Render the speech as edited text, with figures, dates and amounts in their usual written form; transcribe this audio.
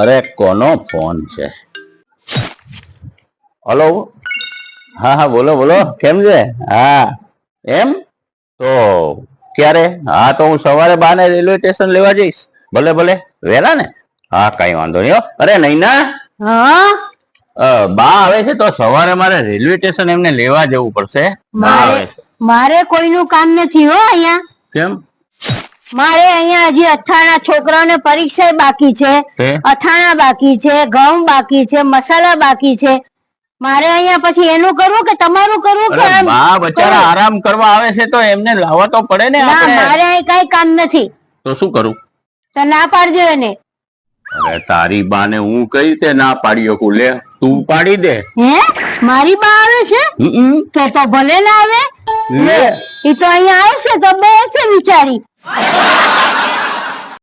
અરે કોનો ફોન છે? હલો. હા હા, બોલો બોલો. કેમ છે? હા એમ તો ક્યારે? હા તો હું સવારે બાને રેલવે સ્ટેશન લેવા જઈશ. ભલે ભલે, વેલા ને? હા કઈ વાંધો નહીં. અરે નૈના, બા આવે છે તો સવારે મારે રેલવે સ્ટેશન એમને લેવા જવું પડશે. બા આવે છે. મારે કોઈનું કામ નથી હો અહીંયા. કેમ? મારે અહીંયા હજી અથાણા છોકરાઓને પરીક્ષા બાકી છે, અથાણા બાકી છે, ઘઉં બાકી છે, મસાલા બાકી છે. મારે અહીંયા પછી એનું કરવું કે તમારું કરવું કે બા બચારા આરામ કરવા આવે છે તો એમને લાવવા તો પડે ને. ના, મારે અહીં કઈ કામ નથી. તો શું કરું? તો ના પાડજો એને. અરે તારી બા ને હું કઈ રીતે ના પાડી શકું? લે તું પાડી દે. હે? મારી બા આવે છે તો ભલે ના આવે. એ તો અહીંયા આવશે તો બેસે વિચારી.